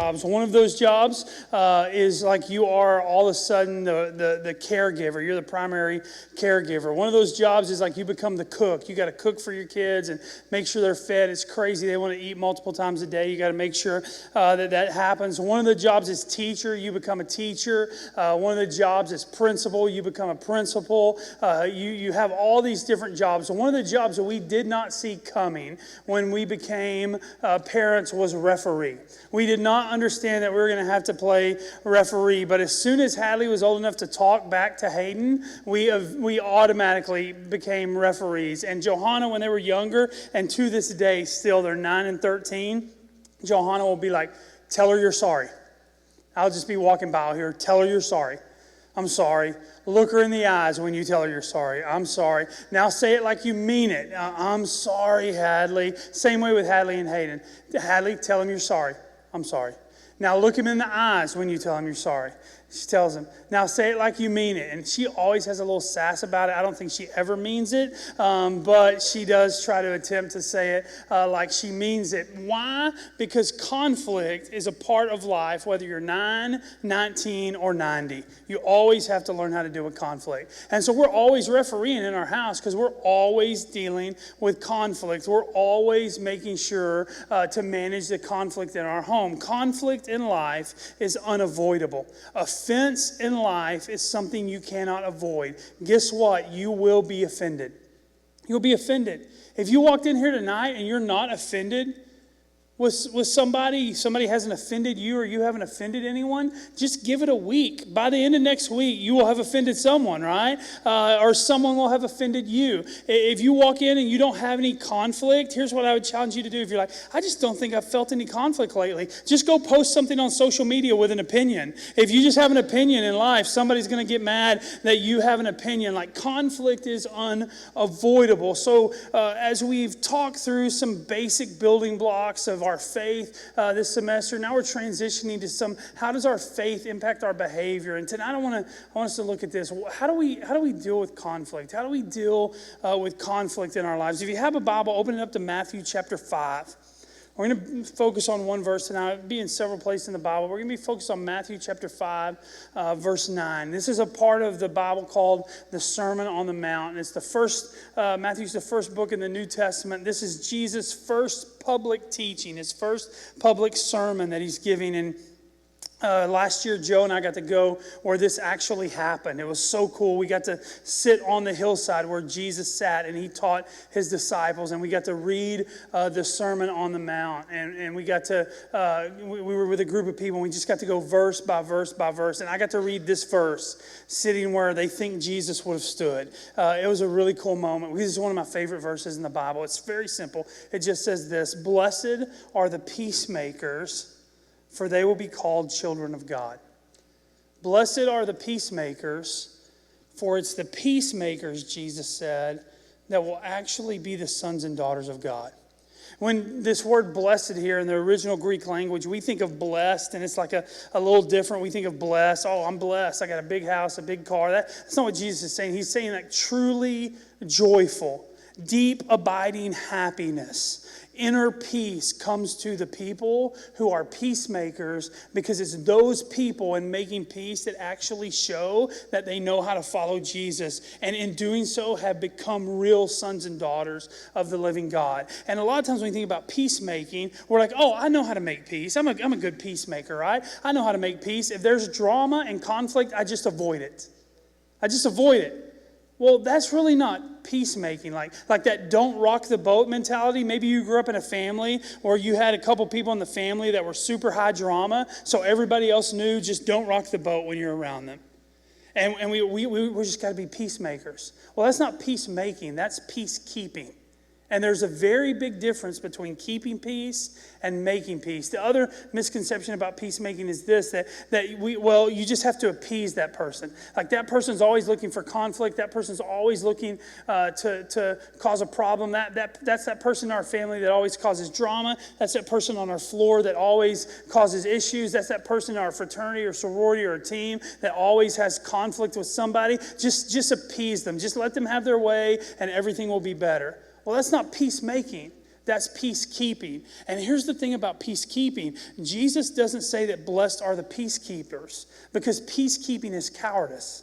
jobs. One of those jobs is like you are all of a sudden the caregiver. You're the primary caregiver. One of those jobs is like you become the cook. You got to cook for your kids and make sure they're fed. It's crazy. They want to eat multiple times a day. You got to make sure that happens. One of the jobs is teacher. You become a teacher. One of the jobs is principal. You become a principal. You have all these different jobs. And one of the jobs that we did not see coming when we became parents was referee. We did not understand that we were going to have to play referee, but as soon as Hadley was old enough to talk back to Hayden, we automatically became referees. And Johanna, when they were younger, and to this day still, they're 9 and 13, Johanna will be like, tell her you're sorry. I'll just be walking by here, tell her you're sorry. I'm sorry. Look her in the eyes when you tell her you're sorry. I'm sorry. Now say it like you mean it. I'm sorry, Hadley. Same way with Hadley and Hayden. Hadley, tell him you're sorry. I'm sorry. Now look him in the eyes when you tell him you're sorry. She tells him, now say it like you mean it. And she always has a little sass about it. I don't think she ever means it, but she does try to attempt to say it like she means it. Why? Because conflict is a part of life, whether you're 9, 19, or 90. You always have to learn how to deal with conflict. And so we're always refereeing in our house because we're always dealing with conflict. We're always making sure to manage the conflict in our home. Conflict in life is unavoidable. Offense in life is something you cannot avoid. Guess what? You will be offended. You'll be offended. If you walked in here tonight and you're not offended with somebody hasn't offended you or you haven't offended anyone, just give it a week. By the end of next week, you will have offended someone, right? Or someone will have offended you. If you walk in and you don't have any conflict, here's what I would challenge you to do. If you're like, I just don't think I've felt any conflict lately, just go post something on social media with an opinion. If you just have an opinion in life, somebody's going to get mad that you have an opinion. Like, conflict is unavoidable. So as we've talked through some basic building blocks of our faith this semester, now we're transitioning to how does our faith impact our behavior? And tonight I want us to look at this. How do we deal with conflict? How do we deal with conflict in our lives? If you have a Bible, open it up to Matthew chapter 5. We're going to focus on one verse tonight. It'll be in several places in the Bible. We're going to be focused on Matthew chapter 5, verse 9. This is a part of the Bible called the Sermon on the Mount. And it's the first, Matthew's the first book in the New Testament. This is Jesus' first public teaching, his first public sermon that he's giving. And last year, Joe and I got to go where this actually happened. It was so cool. We got to sit on the hillside where Jesus sat and he taught his disciples, and we got to read the Sermon on the Mount. And we got to, we were with a group of people, and we just got to go verse by verse by verse. And I got to read this verse sitting where they think Jesus would have stood. It was a really cool moment. This is one of my favorite verses in the Bible. It's very simple. It just says this: "Blessed are the peacemakers, for they will be called children of God." Blessed are the peacemakers, for it's the peacemakers, Jesus said, that will actually be the sons and daughters of God. When this word blessed here in the original Greek language, we think of blessed, and it's like a little different. We think of blessed. Oh, I'm blessed. I got a big house, a big car. That's not what Jesus is saying. He's saying that truly joyful, deep, abiding happiness, inner peace comes to the people who are peacemakers, because it's those people in making peace that actually show that they know how to follow Jesus, and in doing so have become real sons and daughters of the living God. And a lot of times when we think about peacemaking, we're like, oh, I know how to make peace. I'm a good peacemaker, right? I know how to make peace. If there's drama and conflict, I just avoid it. Well, that's really not peacemaking, like that don't rock the boat mentality. Maybe you grew up in a family where you had a couple people in the family that were super high drama, so everybody else knew just don't rock the boat when you're around them. And we just got to be peacemakers. Well, that's not peacemaking, that's peacekeeping. And there's a very big difference between keeping peace and making peace. The other misconception about peacemaking is this, that you just have to appease that person. Like, that person's always looking for conflict. That person's always looking to cause a problem. That's that person in our family that always causes drama. That's that person on our floor that always causes issues. That's that person in our fraternity or sorority or team that always has conflict with somebody. Just appease them. Just let them have their way and everything will be better. Well, that's not peacemaking. That's peacekeeping. And here's the thing about peacekeeping. Jesus doesn't say that blessed are the peacekeepers, because peacekeeping is cowardice.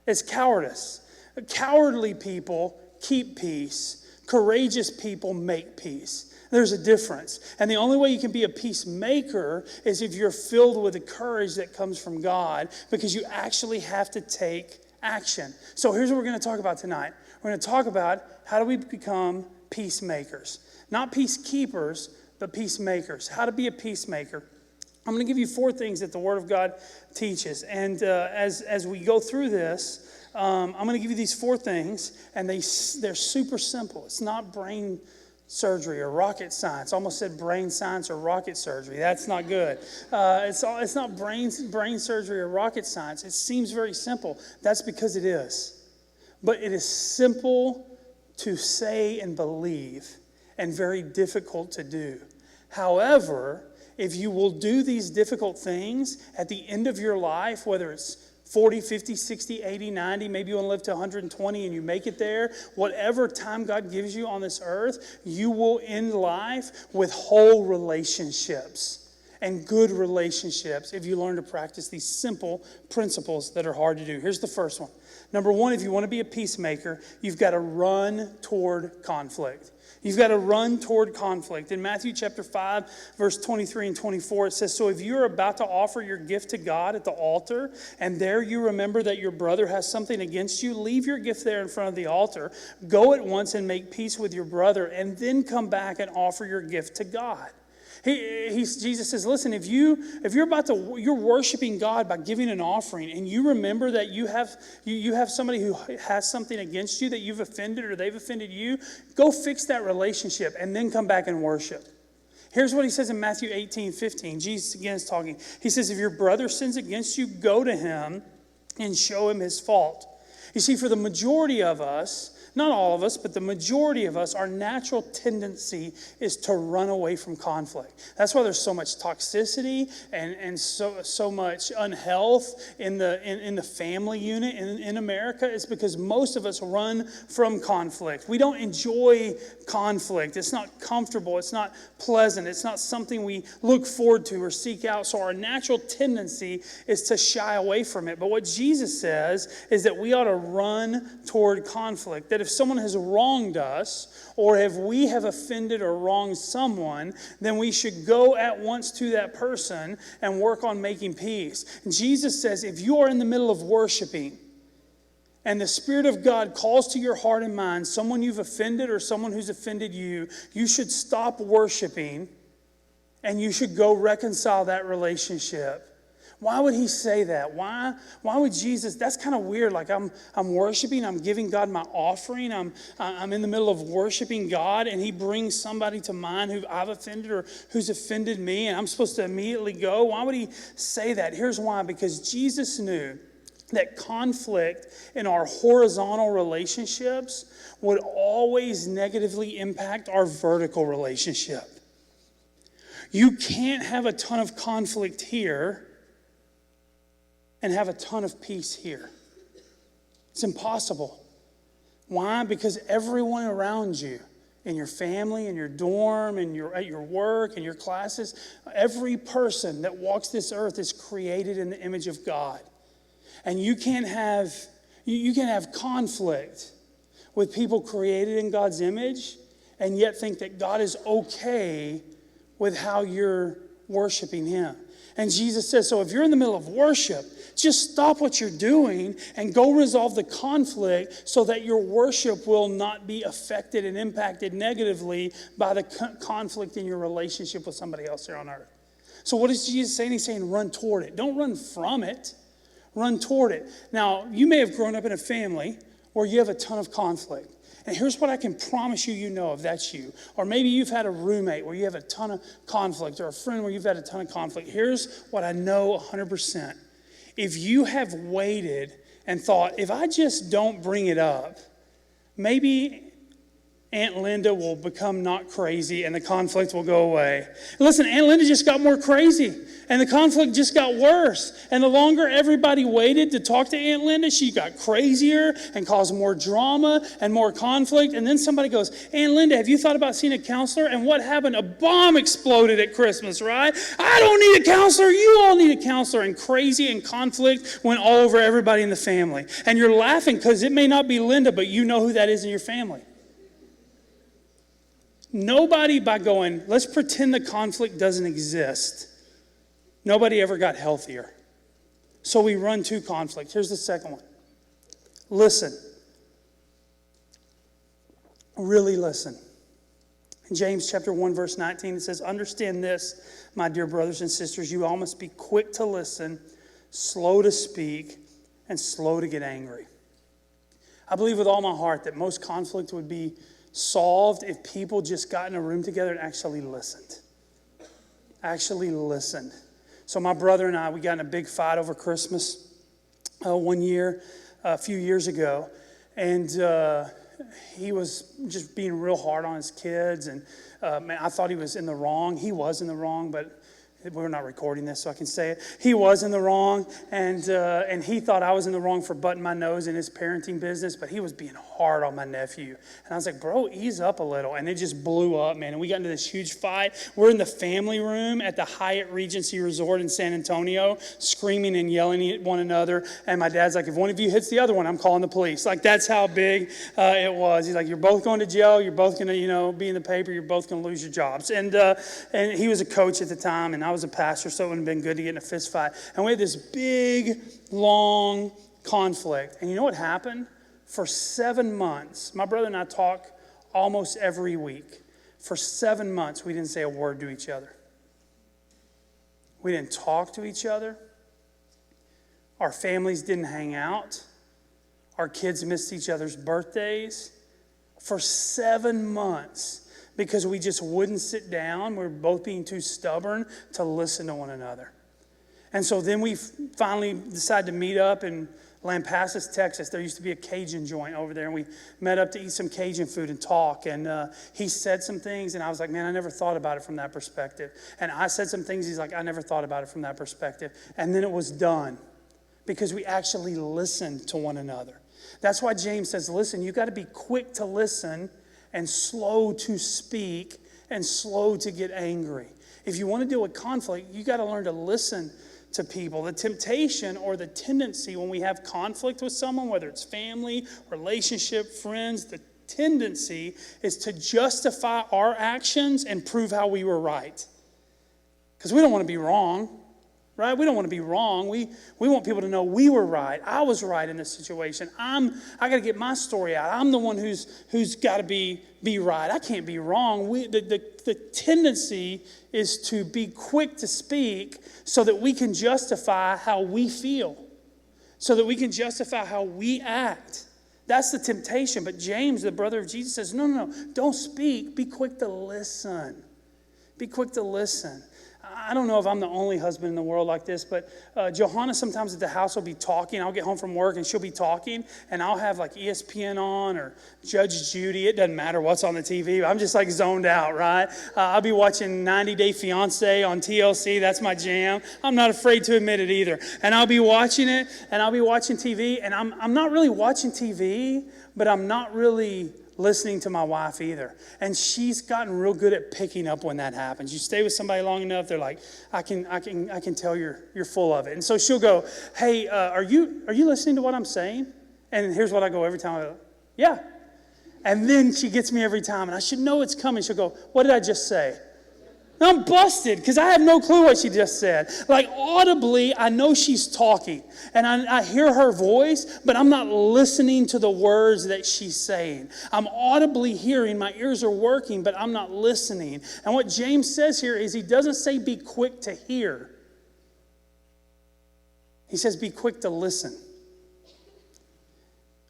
It's cowardice. Cowardly people keep peace. Courageous people make peace. There's a difference. And the only way you can be a peacemaker is if you're filled with the courage that comes from God, because you actually have to take action. So here's what we're going to talk about tonight. We're going to talk about how do we become peacemakers. Not peacekeepers, but peacemakers. How to be a peacemaker. I'm going to give you 4 things that the Word of God teaches. And as we go through this, I'm going to give you these 4 things, and they're super simple. It's not brain surgery or rocket science. Almost said brain science or rocket surgery. That's not good. It's not brain surgery or rocket science. It seems very simple. That's because it is. But it is simple to say and believe, and very difficult to do. However, if you will do these difficult things at the end of your life, whether it's 40, 50, 60, 80, 90, maybe you want to live to 120 and you make it there. Whatever time God gives you on this earth, you will end life with whole relationships and good relationships if you learn to practice these simple principles that are hard to do. Here's the first one. Number 1, if you want to be a peacemaker, you've got to run toward conflict. You've got to run toward conflict. In Matthew chapter 5, verse 23 and 24, it says, "So if you're about to offer your gift to God at the altar, and there you remember that your brother has something against you, leave your gift there in front of the altar. Go at once and make peace with your brother, and then come back and offer your gift to God." Jesus says, listen, if you're worshiping God by giving an offering, and you remember that you have somebody who has something against you that you've offended or they've offended you, go fix that relationship and then come back and worship. Here's what he says in Matthew 18:15. Jesus again is talking. He says, if your brother sins against you, go to him and show him his fault. You see, for the majority of us, not all of us, but the majority of us, our natural tendency is to run away from conflict. That's why there's so much toxicity and so much unhealth in the family unit in America. It's because most of us run from conflict. We don't enjoy conflict. It's not comfortable. It's not pleasant. It's not something we look forward to or seek out. So our natural tendency is to shy away from it. But what Jesus says is that we ought to run toward conflict. That if someone has wronged us, or if we have offended or wronged someone, then we should go at once to that person and work on making peace. Jesus says, if you are in the middle of worshiping, and the Spirit of God calls to your heart and mind someone you've offended or someone who's offended you, you should stop worshiping and you should go reconcile that relationship. Why would he say that? Why would Jesus? That's kind of weird. Like I'm worshiping, I'm giving God my offering, I'm in the middle of worshiping God, and he brings somebody to mind who I've offended or who's offended me, and I'm supposed to immediately go. Why would he say that? Here's why. Because Jesus knew that conflict in our horizontal relationships would always negatively impact our vertical relationship. You can't have a ton of conflict here and have a ton of peace here. It's impossible. Why? Because everyone around you, in your family, in your dorm, at your work, in your classes, every person that walks this earth is created in the image of God. And you can have conflict with people created in God's image and yet think that God is okay with how you're worshiping him. And Jesus says, so if you're in the middle of worship, just stop what you're doing and go resolve the conflict so that your worship will not be affected and impacted negatively by the conflict in your relationship with somebody else here on earth. So what is Jesus saying? He's saying run toward it. Don't run from it. Run toward it. Now, you may have grown up in a family where you have a ton of conflict. And here's what I can promise you know if that's you. Or maybe you've had a roommate where you have a ton of conflict, or a friend where you've had a ton of conflict. Here's what I know 100%. If you have waited and thought, if I just don't bring it up, maybe Aunt Linda will become not crazy and the conflict will go away. Listen, Aunt Linda just got more crazy and the conflict just got worse. And the longer everybody waited to talk to Aunt Linda, she got crazier and caused more drama and more conflict. And then somebody goes, Aunt Linda, have you thought about seeing a counselor? And what happened? A bomb exploded at Christmas, right? I don't need a counselor. You all need a counselor. And crazy and conflict went all over everybody in the family. And you're laughing because it may not be Linda, but you know who that is in your family. Nobody, by going, let's pretend the conflict doesn't exist, nobody ever got healthier. So we run to conflict. Here's the second one. Listen. Really listen. In James chapter 1, verse 19, it says, understand this, my dear brothers and sisters, you all must be quick to listen, slow to speak, and slow to get angry. I believe with all my heart that most conflict would be solved if people just got in a room together and actually listened. So my brother and I, we got in a big fight over Christmas one year, a few years ago. And he was just being real hard on his kids. And man, I thought he was in the wrong. He was in the wrong, but we're not recording this, so I can say it. He was in the wrong, and he thought I was in the wrong for butting my nose in his parenting business, but he was being hard on my nephew. And I was like, bro, ease up a little. And it just blew up, man. And we got into this huge fight. We're in the family room at the Hyatt Regency Resort in San Antonio, screaming and yelling at one another. And my dad's like, if one of you hits the other one, I'm calling the police. Like, that's how big it was. He's like, you're both going to jail. You're both going to, be in the paper. You're both going to lose your jobs. And he was a coach at the time, and I was a pastor, so it would have been good to get in a fist fight. And we had this big, long conflict. And you know what happened? For 7 months, my brother and I talk almost every week. For 7 months, we didn't say a word to each other. We didn't talk to each other. Our families didn't hang out. Our kids missed each other's birthdays. For 7 months. Because we just wouldn't sit down. We were both being too stubborn to listen to one another. And so then we finally decided to meet up in Lampasas, Texas. There used to be a Cajun joint over there, and we met up to eat some Cajun food and talk. And he said some things, and I was like, man, I never thought about it from that perspective. And I said some things, he's like, I never thought about it from that perspective. And then it was done because we actually listened to one another. That's why James says, listen, you got to be quick to listen and slow to speak, and slow to get angry. If you want to deal with conflict, you got to learn to listen to people. The temptation or the tendency when we have conflict with someone, whether it's family, relationship, friends, the tendency is to justify our actions and prove how we were right. Because we don't want to be wrong. Right? We don't want to be wrong. We want people to know we were right. I was right in this situation. I got to get my story out. I'm the one who's got to be right. I can't be wrong. The tendency is to be quick to speak so that we can justify how we feel, so that we can justify how we act. That's the temptation. But James, the brother of Jesus, says, no, don't speak. Be quick to listen. Be quick to listen. I don't know if I'm the only husband in the world like this, but Johanna sometimes at the house will be talking. I'll get home from work and she'll be talking, and I'll have like ESPN on or Judge Judy. It doesn't matter what's on the TV. I'm just like zoned out, right? I'll be watching 90 Day Fiancé on TLC. That's my jam. I'm not afraid to admit it either. And I'll be watching it, and I'll be watching TV, and I'm not really watching TV, but I'm not really listening to my wife either. And she's gotten real good at picking up when that happens. You stay with somebody long enough, they're like, I can tell you're full of it. And so she'll go, hey, are you listening to what I'm saying? And here's what I go every time. I go, yeah. And then she gets me every time, and I should know it's coming. She'll go, what did I just say? And I'm busted because I have no clue what she just said. Like audibly, I know she's talking, and I hear her voice, but I'm not listening to the words that she's saying. I'm audibly hearing, my ears are working, but I'm not listening. And what James says here is he doesn't say be quick to hear. He says be quick to listen.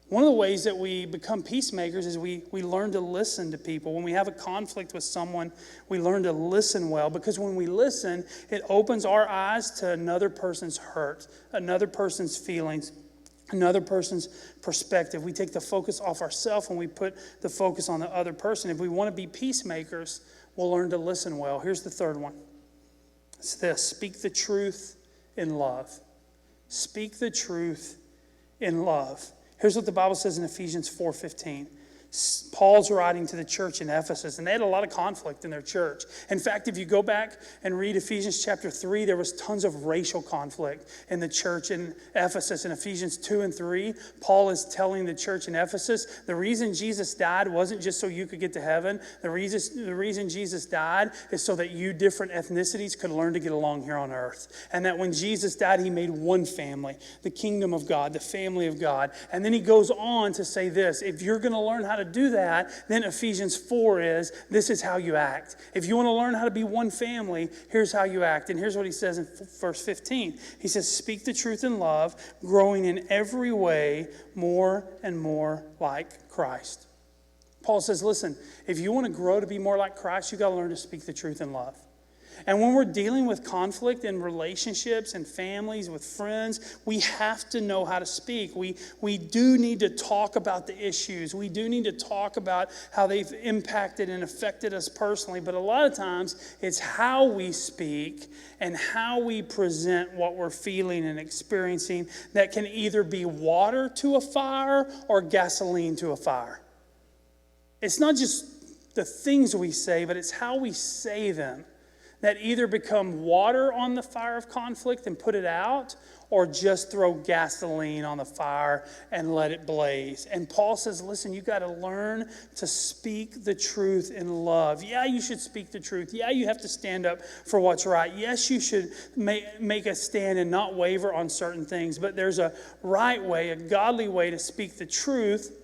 One of the ways that we become peacemakers is we learn to listen to people. When we have a conflict with someone, we learn to listen well, because when we listen, it opens our eyes to another person's hurt, another person's feelings, another person's perspective. We take the focus off ourselves and we put the focus on the other person. If we want to be peacemakers, we'll learn to listen well. Here's the third one. It's this: speak the truth in love. Speak the truth in love. Here's what the Bible says in Ephesians 4:15. Paul's writing to the church in Ephesus, and they had a lot of conflict in their church. In fact, if you go back and read Ephesians chapter 3, there was tons of racial conflict in the church in Ephesus. In Ephesians 2 and 3, Paul is telling the church in Ephesus, the reason Jesus died wasn't just so you could get to heaven. The reason Jesus died is so that you different ethnicities could learn to get along here on earth. And that when Jesus died, he made one family, the kingdom of God, the family of God. And then he goes on to say this: if you're going to learn how to do that, then Ephesians 4 is, this is how you act. If you want to learn how to be one family, here's how you act. And here's what he says in verse 15. He says, speak the truth in love, growing in every way more and more like Christ. Paul says, listen, if you want to grow to be more like Christ, you got to learn to speak the truth in love. And when we're dealing with conflict in relationships and families with friends, we have to know how to speak. We do need to talk about the issues. We do need to talk about how they've impacted and affected us personally. But a lot of times, it's how we speak and how we present what we're feeling and experiencing that can either be water to a fire or gasoline to a fire. It's not just the things we say, but it's how we say them that either become water on the fire of conflict and put it out, or just throw gasoline on the fire and let it blaze. And Paul says, listen, you got to learn to speak the truth in love. Yeah, you should speak the truth. Yeah, you have to stand up for what's right. Yes, you should make a stand and not waver on certain things. But there's a right way, a godly way to speak the truth,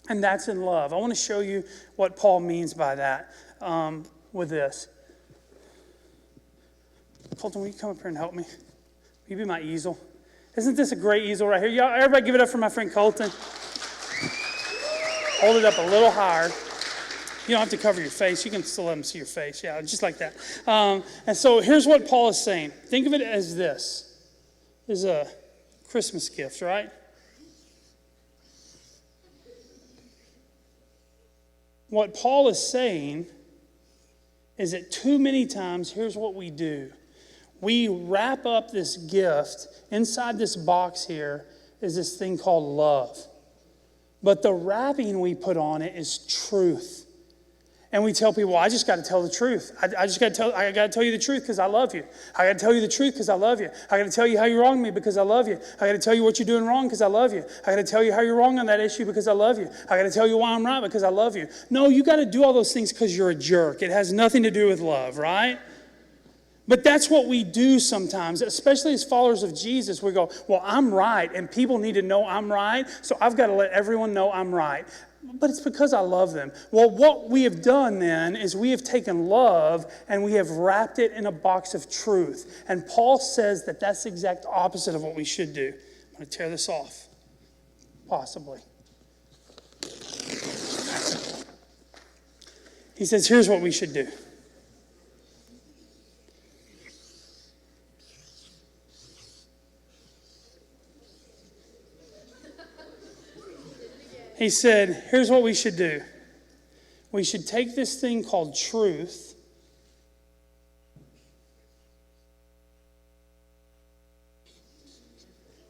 and that's in love. I want to show you what Paul means by that with this. Colton, will you come up here and help me? Will you be my easel? Isn't this a great easel right here? Y'all, everybody give it up for my friend Colton. Hold it up a little higher. You don't have to cover your face. You can still let them see your face. Yeah, just like that. And so here's what Paul is saying. Think of it as this. This is a Christmas gift, right? What Paul is saying is that too many times, here's what we do. We wrap up this gift. Inside this box here is this thing called love. But the wrapping we put on it is truth. And we tell people, well, I just got to tell the truth. I got to tell you the truth because I love you. I got to tell you the truth because I love you. I got to tell you how you wronged me because I love you. I got to tell you what you're doing wrong because I love you. I got to tell you how you're wrong on that issue because I love you. I got to tell you why I'm right because I love you. No, you got to do all those things because you're a jerk. It has nothing to do with love, right? But that's what we do sometimes, especially as followers of Jesus. We go, well, I'm right, and people need to know I'm right, so I've got to let everyone know I'm right. But it's because I love them. Well, what we have done then is we have taken love and we have wrapped it in a box of truth. And Paul says that that's the exact opposite of what we should do. I'm going to tear this off, possibly. He says, here's what we should do. He said, here's what we should do. We should take this thing called truth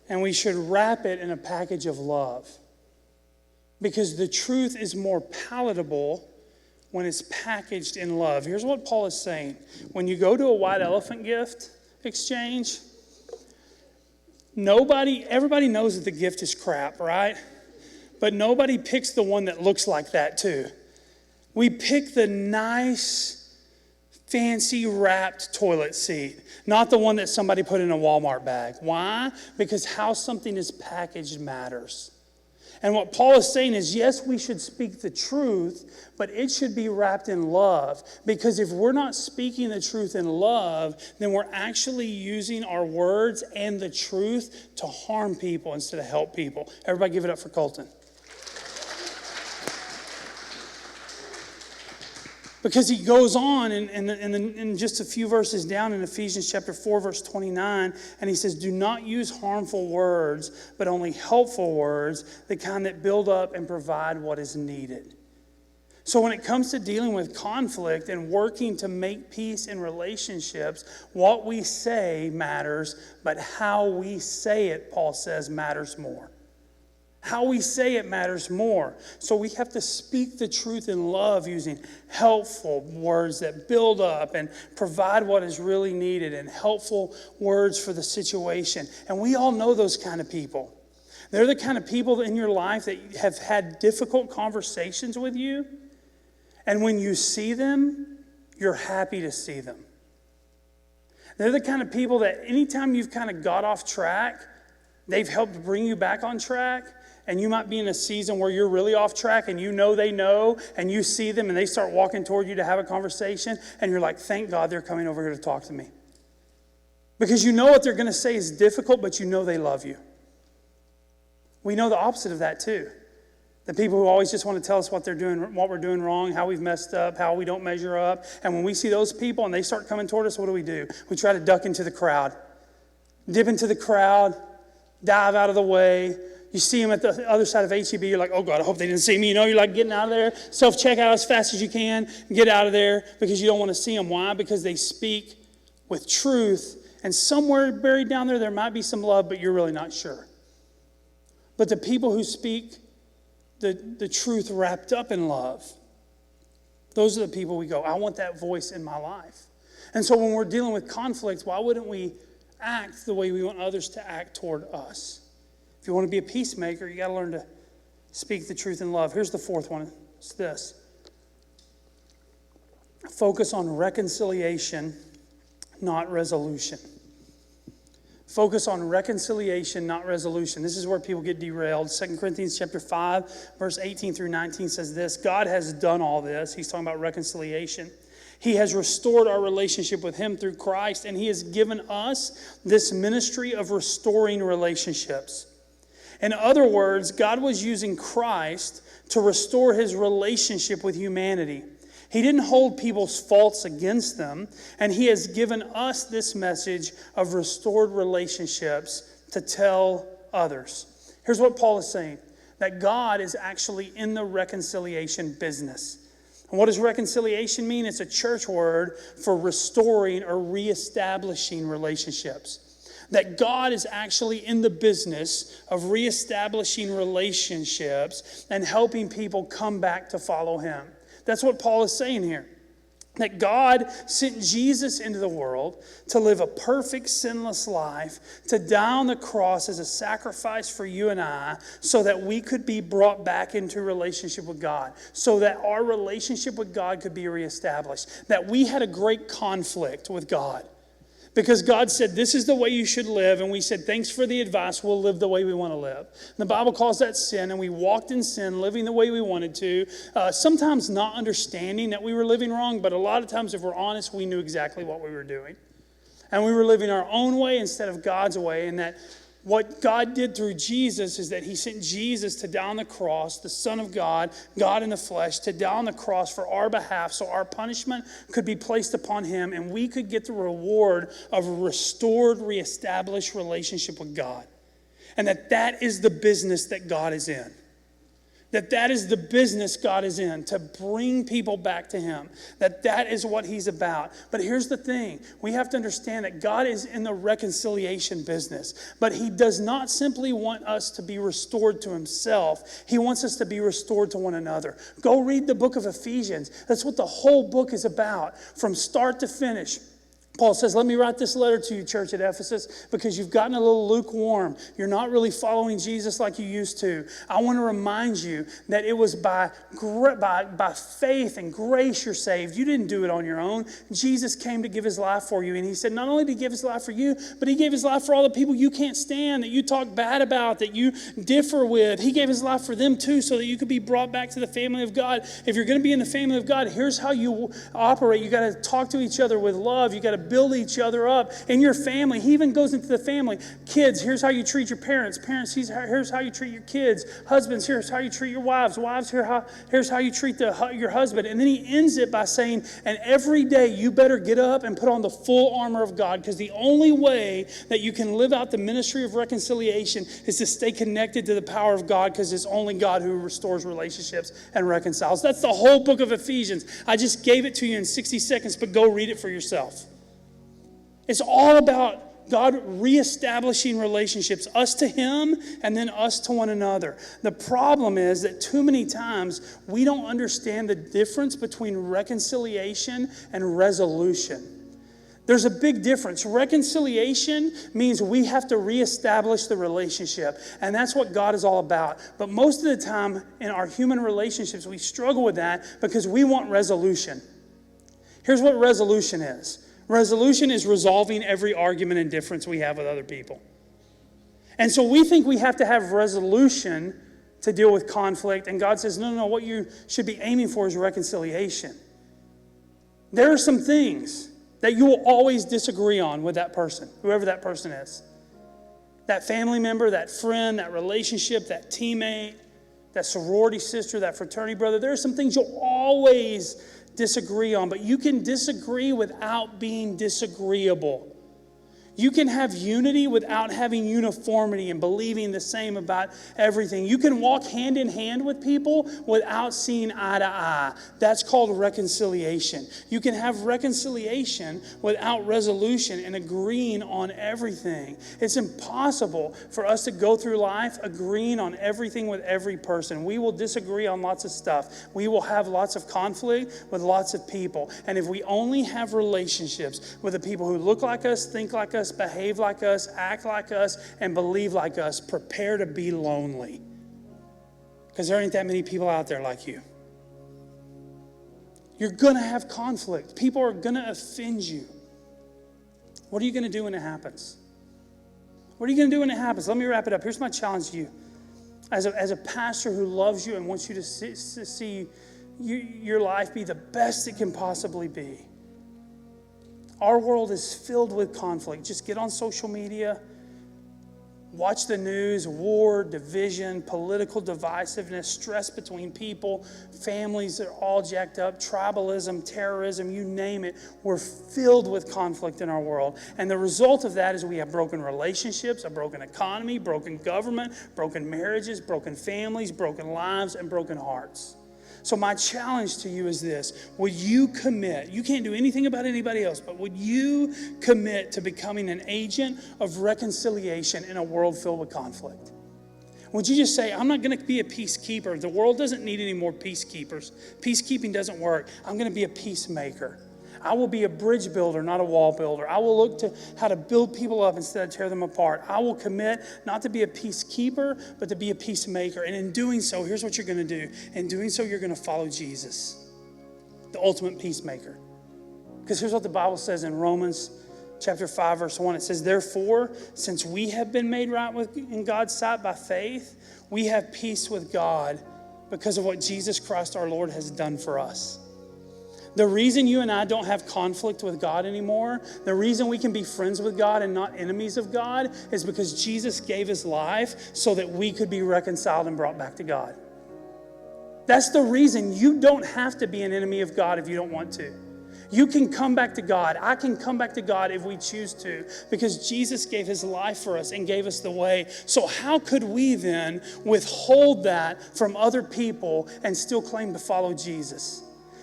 and we should wrap it in a package of love. Because the truth is more palatable when it's packaged in love. Here's what Paul is saying. When you go to a white elephant gift exchange, everybody knows that the gift is crap, right? But nobody picks the one that looks like that too. We pick the nice, fancy wrapped toilet seat, not the one that somebody put in a Walmart bag. Why? Because how something is packaged matters. And what Paul is saying is, yes, we should speak the truth, but it should be wrapped in love. Because if we're not speaking the truth in love, then we're actually using our words and the truth to harm people instead of help people. Everybody give it up for Colton. Because he goes on in just a few verses down in Ephesians chapter 4, verse 29, and he says, do not use harmful words, but only helpful words, the kind that build up and provide what is needed. So when it comes to dealing with conflict and working to make peace in relationships, what we say matters, but how we say it, Paul says, matters more. How we say it matters more. So we have to speak the truth in love using helpful words that build up and provide what is really needed and helpful words for the situation. And we all know those kind of people. They're the kind of people in your life that have had difficult conversations with you. And when you see them, you're happy to see them. They're the kind of people that anytime you've kind of got off track, they've helped bring you back on track. And you might be in a season where you're really off track and you know they know, and you see them and they start walking toward you to have a conversation, and you're like, thank God they're coming over here to talk to me. Because you know what they're going to say is difficult, but you know they love you. We know the opposite of that too. The people who always just want to tell us what they're doing, what we're doing wrong, how we've messed up, how we don't measure up. And when we see those people and they start coming toward us, what do? We try to duck into the crowd. Dip into the crowd, dive out of the way. You see them at the other side of HEB, you're like, oh God, I hope they didn't see me. You know, you're like getting out of there. Self-check out as fast as you can. Get out of there because you don't want to see them. Why? Because they speak with truth. And somewhere buried down there might be some love, but you're really not sure. But the people who speak the truth wrapped up in love, those are the people we go, I want that voice in my life. And so when we're dealing with conflict, why wouldn't we act the way we want others to act toward us? If you want to be a peacemaker, you got to learn to speak the truth in love. Here's the fourth one. It's this. Focus on reconciliation, not resolution. Focus on reconciliation, not resolution. This is where people get derailed. 2 Corinthians chapter 5, verse 18 through 19 says this. God has done all this. He's talking about reconciliation. He has restored our relationship with him through Christ, and he has given us this ministry of restoring relationships. In other words, God was using Christ to restore his relationship with humanity. He didn't hold people's faults against them, and he has given us this message of restored relationships to tell others. Here's what Paul is saying, that God is actually in the reconciliation business. And what does reconciliation mean? It's a church word for restoring or reestablishing relationships. That God is actually in the business of reestablishing relationships and helping people come back to follow him. That's what Paul is saying here. That God sent Jesus into the world to live a perfect, sinless life, to die on the cross as a sacrifice for you and I, so that we could be brought back into relationship with God, so that our relationship with God could be reestablished. That we had a great conflict with God. Because God said, this is the way you should live. And we said, thanks for the advice. We'll live the way we want to live. The Bible calls that sin. And we walked in sin, living the way we wanted to. Sometimes not understanding that we were living wrong. But a lot of times, if we're honest, we knew exactly what we were doing. And we were living our own way instead of God's way. And that what God did through Jesus is that he sent Jesus to die on the cross, the Son of God, God in the flesh, to die on the cross for our behalf so our punishment could be placed upon him and we could get the reward of a restored, reestablished relationship with God. And that is the business that God is in. That is the business God is in, to bring people back to him. That is what he's about. But here's the thing. We have to understand that God is in the reconciliation business. But he does not simply want us to be restored to himself. He wants us to be restored to one another. Go read the book of Ephesians. That's what the whole book is about, from start to finish. Paul says, let me write this letter to you, church at Ephesus, because you've gotten a little lukewarm. You're not really following Jesus like you used to. I want to remind you that it was by faith and grace you're saved. You didn't do it on your own. Jesus came to give his life for you. And he said, not only did he give his life for you, but he gave his life for all the people you can't stand, that you talk bad about, that you differ with. He gave his life for them too, so that you could be brought back to the family of God. If you're going to be in the family of God, here's how you operate. You got to talk to each other with love. You got to build each other up. In your family, he even goes into the family. Kids, here's how you treat your parents. Parents, here's how you treat your kids. Husbands, here's how you treat your wives. Wives, here's how you treat your husband. And then he ends it by saying, and every day you better get up and put on the full armor of God, because the only way that you can live out the ministry of reconciliation is to stay connected to the power of God, because it's only God who restores relationships and reconciles. That's the whole book of Ephesians. I just gave it to you in 60 seconds, but go read it for yourself. It's all about God reestablishing relationships, us to him and then us to one another. The problem is that too many times we don't understand the difference between reconciliation and resolution. There's a big difference. Reconciliation means we have to reestablish the relationship, and that's what God is all about. But most of the time in our human relationships, we struggle with that because we want resolution. Here's what resolution is. Resolution is resolving every argument and difference we have with other people. And so we think we have to have resolution to deal with conflict, and God says, no, what you should be aiming for is reconciliation. There are some things that you will always disagree on with that person, whoever that person is. That family member, that friend, that relationship, that teammate, that sorority sister, that fraternity brother. There are some things you'll always disagree on, but you can disagree without being disagreeable. You can have unity without having uniformity and believing the same about everything. You can walk hand in hand with people without seeing eye to eye. That's called reconciliation. You can have reconciliation without resolution and agreeing on everything. It's impossible for us to go through life agreeing on everything with every person. We will disagree on lots of stuff. We will have lots of conflict with lots of people. And if we only have relationships with the people who look like us, think like us, behave like us, act like us, and believe like us, prepare to be lonely. Because there ain't that many people out there like you. You're going to have conflict. People are going to offend you. What are you going to do when it happens? What are you going to do when it happens? Let me wrap it up. Here's my challenge to you. As a pastor who loves you and wants you to see your life be the best it can possibly be. Our world is filled with conflict. Just get on social media, watch the news, war, division, political divisiveness, stress between people, families that are all jacked up, tribalism, terrorism, you name it. We're filled with conflict in our world. And the result of that is we have broken relationships, a broken economy, broken government, broken marriages, broken families, broken lives, and broken hearts. So my challenge to you is this. Would you commit? You can't do anything about anybody else, but would you commit to becoming an agent of reconciliation in a world filled with conflict? Would you just say, I'm not going to be a peacekeeper. The world doesn't need any more peacekeepers. Peacekeeping doesn't work. I'm going to be a peacemaker. I will be a bridge builder, not a wall builder. I will look to how to build people up instead of tear them apart. I will commit not to be a peacekeeper, but to be a peacemaker. And in doing so, here's what you're going to do. In doing so, you're going to follow Jesus, the ultimate peacemaker. Because here's what the Bible says in Romans chapter 5, verse 1. It says, therefore, since we have been made right in God's sight by faith, we have peace with God because of what Jesus Christ our Lord has done for us. The reason you and I don't have conflict with God anymore, the reason we can be friends with God and not enemies of God, is because Jesus gave his life so that we could be reconciled and brought back to God. That's the reason. You don't have to be an enemy of God if you don't want to. You can come back to God. I can come back to God if we choose to, because Jesus gave his life for us and gave us the way. So how could we then withhold that from other people and still claim to follow Jesus?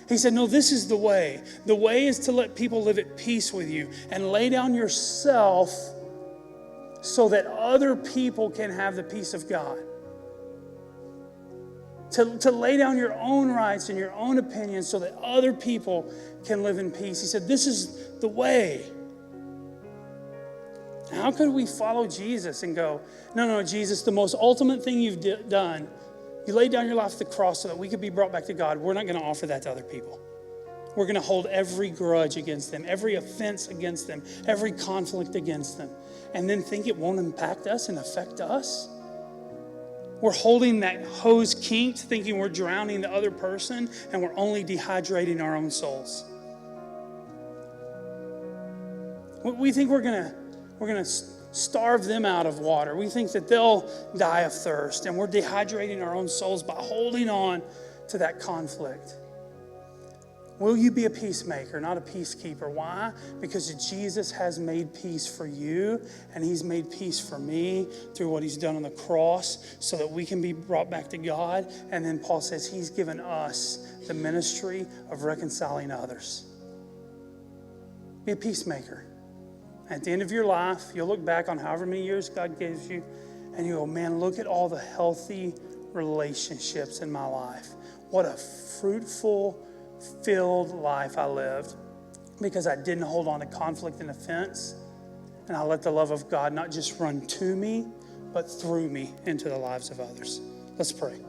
He said, no, this is the way. The way is to let people live at peace with you and lay down yourself so that other people can have the peace of God. To lay down your own rights and your own opinions so that other people can live in peace. He said, this is the way. How could we follow Jesus and go, no, Jesus, the most ultimate thing you've done, you laid down your life at the cross so that we could be brought back to God. We're not going to offer that to other people. We're going to hold every grudge against them, every offense against them, every conflict against them, and then think it won't impact us and affect us. We're holding that hose kinked, thinking we're drowning the other person, and we're only dehydrating our own souls. We think we're gonna starve them out of water. We think that they'll die of thirst, and we're dehydrating our own souls by holding on to that conflict. Will you be a peacemaker, not a peacekeeper? Why? Because Jesus has made peace for you, and he's made peace for me through what he's done on the cross so that we can be brought back to God. And then Paul says he's given us the ministry of reconciling others. Be a peacemaker. At the end of your life, you'll look back on however many years God gives you, and you go, man, look at all the healthy relationships in my life. What a fruitful, filled life I lived because I didn't hold on to conflict and offense, and I let the love of God not just run to me, but through me into the lives of others. Let's pray.